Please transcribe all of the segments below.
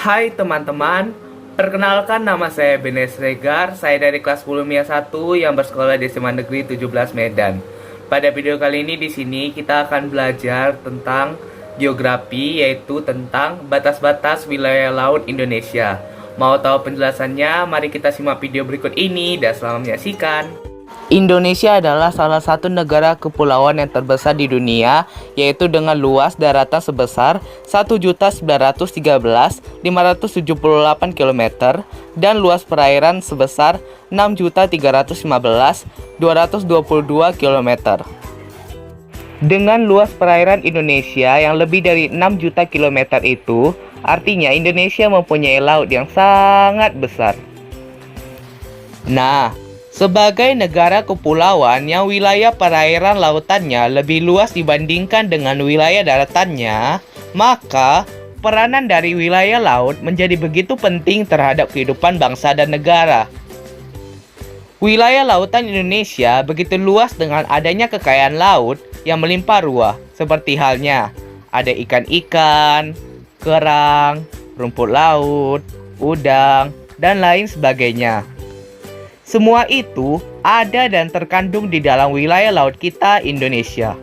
Hai teman-teman, perkenalkan nama saya Benes Regar, saya dari kelas 10 MIA 1 yang bersekolah di SMA Negeri 17 Medan. Pada video kali ini di sini kita akan belajar tentang geografi, yaitu tentang batas-batas wilayah laut Indonesia. Mau tahu penjelasannya? Mari kita simak video berikut ini dan selamat menyaksikan. Indonesia adalah salah satu negara kepulauan yang terbesar di dunia, yaitu dengan luas daratan sebesar 1.913.578 km dan luas perairan sebesar 6.315.222 km. Dengan luas perairan Indonesia yang lebih dari 6 juta km itu, artinya Indonesia mempunyai laut yang sangat besar. Nah, sebagai negara kepulauan yang wilayah perairan lautannya lebih luas dibandingkan dengan wilayah daratannya, maka peranan dari wilayah laut menjadi begitu penting terhadap kehidupan bangsa dan negara. Wilayah lautan Indonesia begitu luas dengan adanya kekayaan laut yang melimpah ruah, seperti halnya ada ikan-ikan, kerang, rumput laut, udang, dan lain sebagainya. Semua itu ada dan terkandung di dalam wilayah laut kita, Indonesia.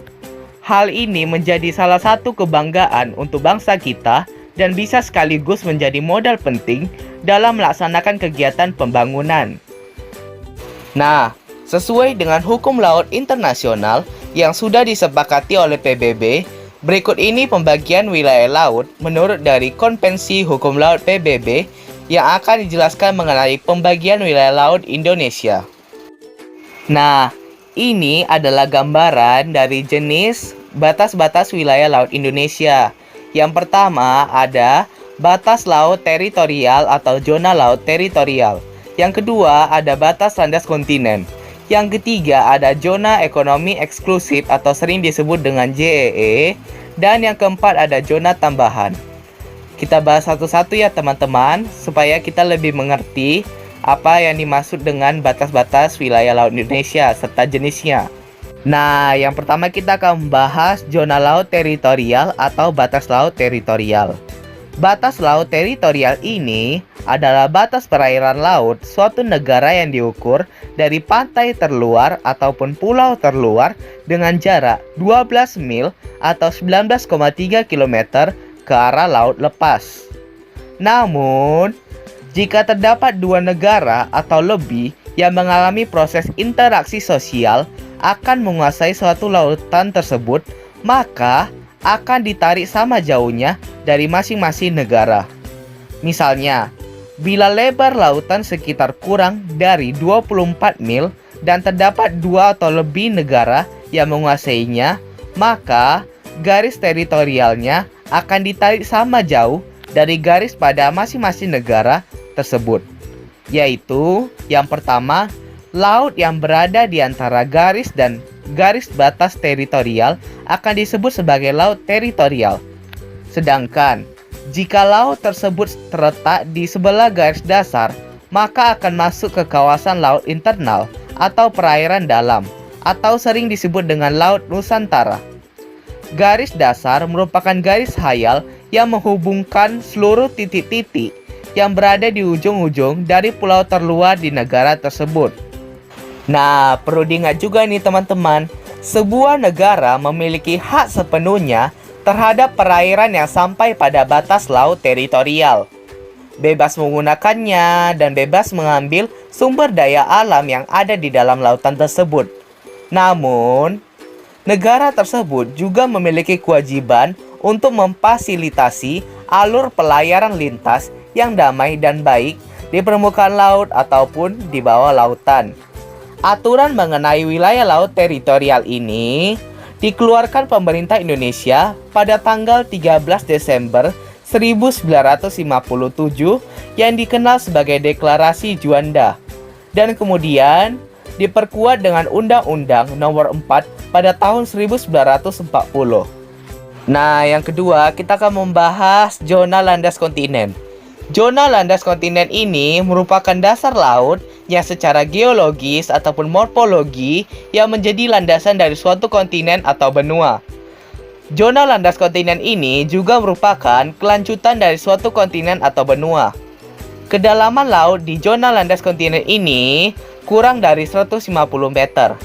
Hal ini menjadi salah satu kebanggaan untuk bangsa kita dan bisa sekaligus menjadi modal penting dalam melaksanakan kegiatan pembangunan. Nah, sesuai dengan hukum laut internasional yang sudah disepakati oleh PBB, berikut ini pembagian wilayah laut menurut dari Konvensi Hukum Laut PBB yang akan dijelaskan mengenai pembagian wilayah laut Indonesia. Nah, ini adalah gambaran dari jenis batas-batas wilayah laut Indonesia. Yang pertama ada batas laut teritorial atau zona laut teritorial. Yang kedua ada batas landas kontinen. Yang ketiga ada zona ekonomi eksklusif atau sering disebut dengan ZEE. Dan yang keempat ada zona tambahan. Kita bahas satu-satu ya teman-teman, supaya kita lebih mengerti apa yang dimaksud dengan batas-batas wilayah laut Indonesia serta jenisnya. Nah, yang pertama kita akan membahas zona laut teritorial atau batas laut teritorial. Batas laut teritorial ini adalah batas perairan laut suatu negara yang diukur dari pantai terluar ataupun pulau terluar dengan jarak 12 mil atau 19,3 km ke arah laut lepas. Namun, jika terdapat dua negara atau lebih yang mengalami proses interaksi sosial akan menguasai suatu lautan tersebut, maka akan ditarik sama jauhnya dari masing-masing negara. Misalnya, bila lebar lautan sekitar kurang dari 24 mil dan terdapat dua atau lebih negara yang menguasainya, maka garis teritorialnya akan ditarik sama jauh dari garis pada masing-masing negara tersebut. Yaitu, yang pertama, laut yang berada di antara garis dan garis batas teritorial akan disebut sebagai laut teritorial. Sedangkan, jika laut tersebut terletak di sebelah garis dasar, maka akan masuk ke kawasan laut internal atau perairan dalam, atau sering disebut dengan Laut Nusantara. Garis dasar merupakan garis hayal yang menghubungkan seluruh titik-titik yang berada di ujung-ujung dari pulau terluar di negara tersebut. Nah, perlu diingat juga nih teman-teman, sebuah negara memiliki hak sepenuhnya terhadap perairan yang sampai pada batas laut teritorial. Bebas menggunakannya dan bebas mengambil sumber daya alam yang ada di dalam lautan tersebut. Namun, negara tersebut juga memiliki kewajiban untuk memfasilitasi alur pelayaran lintas yang damai dan baik di permukaan laut ataupun di bawah lautan. Aturan mengenai wilayah laut teritorial ini dikeluarkan pemerintah Indonesia pada tanggal 13 Desember 1957 yang dikenal sebagai Deklarasi Juanda dan kemudian diperkuat dengan Undang-Undang Nomor 4 pada tahun 1940. Nah, yang kedua kita akan membahas zona landas kontinen. Zona landas kontinen ini merupakan dasar laut yang secara geologis ataupun morfologi yang menjadi landasan dari suatu kontinen atau benua. Zona landas kontinen ini juga merupakan kelanjutan dari suatu kontinen atau benua. Kedalaman laut di zona landas kontinen ini kurang dari 150 meter.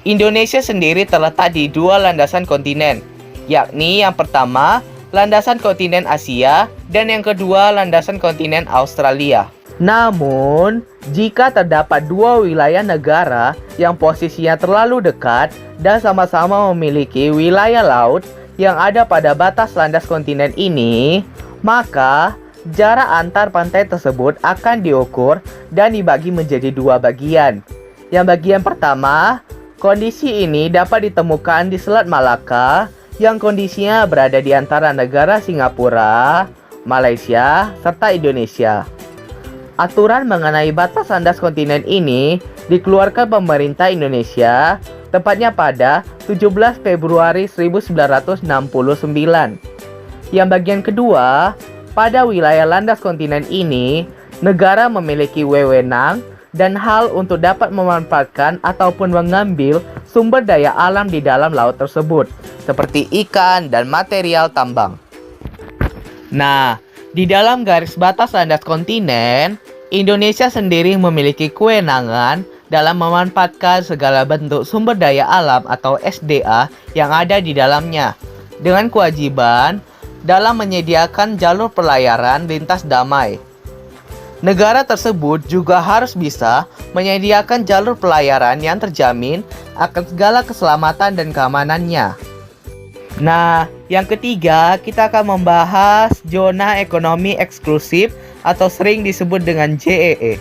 Indonesia sendiri terletak di dua landasan kontinen, yakni yang pertama, landasan kontinen Asia, dan yang kedua, landasan kontinen Australia. Namun, jika terdapat dua wilayah negara yang posisinya terlalu dekat dan sama-sama memiliki wilayah laut yang ada pada batas landas kontinen ini, maka jarak antar pantai tersebut akan diukur dan dibagi menjadi dua bagian. Yang bagian pertama, kondisi ini dapat ditemukan di Selat Malaka yang kondisinya berada di antara negara Singapura, Malaysia, serta Indonesia. Aturan mengenai batas landas kontinen ini dikeluarkan pemerintah Indonesia tepatnya pada 17 Februari 1969. Yang bagian kedua, pada wilayah landas kontinen ini, negara memiliki wewenang dan hal untuk dapat memanfaatkan ataupun mengambil sumber daya alam di dalam laut tersebut, seperti ikan dan material tambang. Nah, di dalam garis batas landas kontinen, Indonesia sendiri memiliki kewenangan dalam memanfaatkan segala bentuk sumber daya alam atau SDA yang ada di dalamnya, dengan kewajiban dalam menyediakan jalur pelayaran lintas damai. Negara tersebut juga harus bisa menyediakan jalur pelayaran yang terjamin akan segala keselamatan dan keamanannya. Nah, yang ketiga, kita akan membahas zona ekonomi eksklusif atau sering disebut dengan ZEE.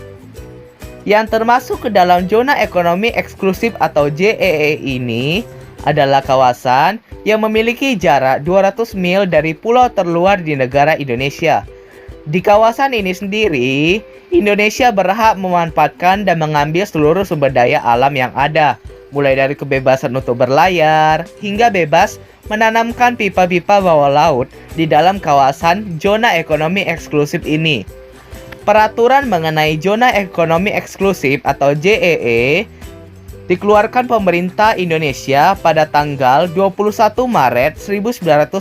Yang termasuk ke dalam zona ekonomi eksklusif atau ZEE ini adalah kawasan yang memiliki jarak 200 mil dari pulau terluar di negara Indonesia. Di kawasan ini sendiri, Indonesia berhak memanfaatkan dan mengambil seluruh sumber daya alam yang ada, mulai dari kebebasan untuk berlayar, hingga bebas menanamkan pipa-pipa bawah laut di dalam kawasan zona ekonomi eksklusif ini. Peraturan mengenai zona ekonomi eksklusif atau ZEE dikeluarkan pemerintah Indonesia pada tanggal 21 Maret 1980.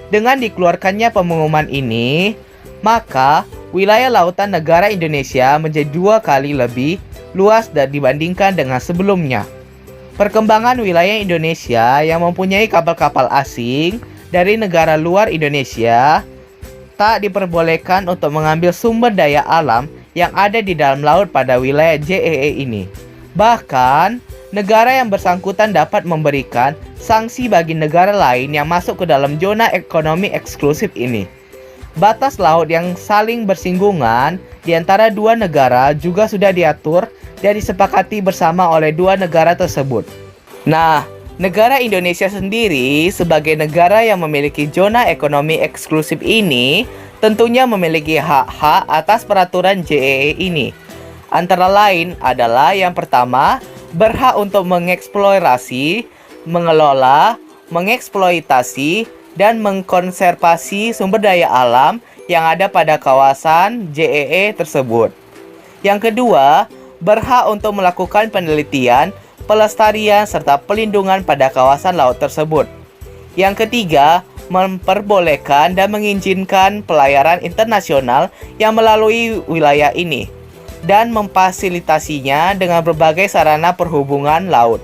Dengan dikeluarkannya pengumuman ini, maka wilayah lautan negara Indonesia menjadi 2 kali lebih luas dibandingkan dengan sebelumnya. Perkembangan wilayah Indonesia yang mempunyai kapal-kapal asing dari negara luar Indonesia tak diperbolehkan untuk mengambil sumber daya alam yang ada di dalam laut pada wilayah ZEE ini. Bahkan, negara yang bersangkutan dapat memberikan sanksi bagi negara lain yang masuk ke dalam zona ekonomi eksklusif ini. Batas laut yang saling bersinggungan di antara dua negara juga sudah diatur dan disepakati bersama oleh dua negara tersebut. Nah, negara Indonesia sendiri sebagai negara yang memiliki zona ekonomi eksklusif ini tentunya memiliki hak-hak atas peraturan ZEE ini. Antara lain adalah yang pertama, berhak untuk mengeksplorasi, mengelola, mengeksploitasi, dan mengkonservasi sumber daya alam yang ada pada kawasan ZEE tersebut. Yang kedua, berhak untuk melakukan penelitian, pelestarian, serta pelindungan pada kawasan laut tersebut. Yang ketiga, memperbolehkan dan mengizinkan pelayaran internasional yang melalui wilayah ini dan memfasilitasinya dengan berbagai sarana perhubungan laut.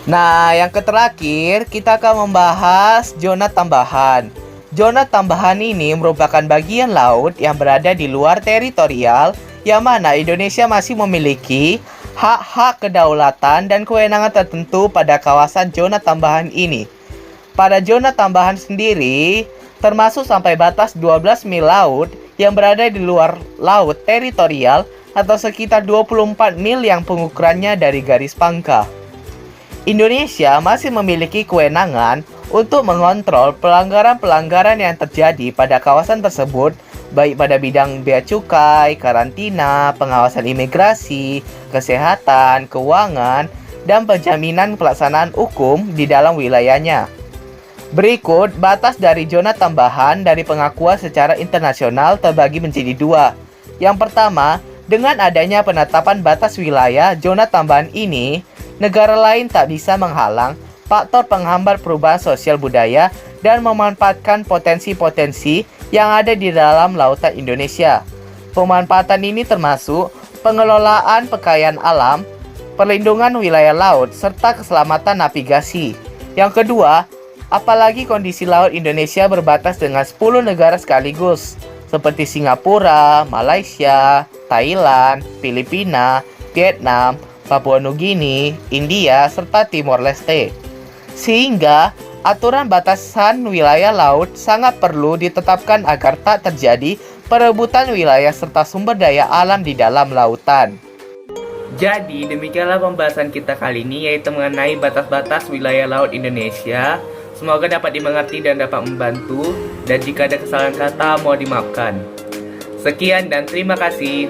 Nah, yang terakhir kita akan membahas zona tambahan. Zona tambahan ini merupakan bagian laut yang berada di luar teritorial yang mana Indonesia masih memiliki hak-hak kedaulatan dan kewenangan tertentu pada kawasan zona tambahan ini. Pada zona tambahan sendiri, termasuk sampai batas 12 mil laut yang berada di luar laut teritorial atau sekitar 24 mil yang pengukurannya dari garis pangkal. Indonesia masih memiliki kewenangan untuk mengontrol pelanggaran-pelanggaran yang terjadi pada kawasan tersebut, baik pada bidang bea cukai, karantina, pengawasan imigrasi, kesehatan, keuangan, dan penjaminan pelaksanaan hukum di dalam wilayahnya. Berikut batas dari zona tambahan dari pengakuan secara internasional terbagi menjadi dua. Yang pertama, dengan adanya penetapan batas wilayah zona tambahan ini, negara lain tak bisa menghalang faktor penghambat perubahan sosial budaya, dan memanfaatkan potensi-potensi yang ada di dalam lautan Indonesia. Pemanfaatan ini termasuk pengelolaan kekayaan alam, perlindungan wilayah laut, serta keselamatan navigasi. Yang kedua, apalagi kondisi laut Indonesia berbatas dengan 10 negara sekaligus, seperti Singapura, Malaysia, Thailand, Filipina, Vietnam, Papua Nugini, India, serta Timor Leste. Sehingga aturan batasan wilayah laut sangat perlu ditetapkan agar tak terjadi perebutan wilayah serta sumber daya alam di dalam lautan. Jadi demikianlah pembahasan kita kali ini, yaitu mengenai batas-batas wilayah laut Indonesia. Semoga dapat dimengerti dan dapat membantu, dan jika ada kesalahan kata mohon dimaafkan. Sekian dan terima kasih.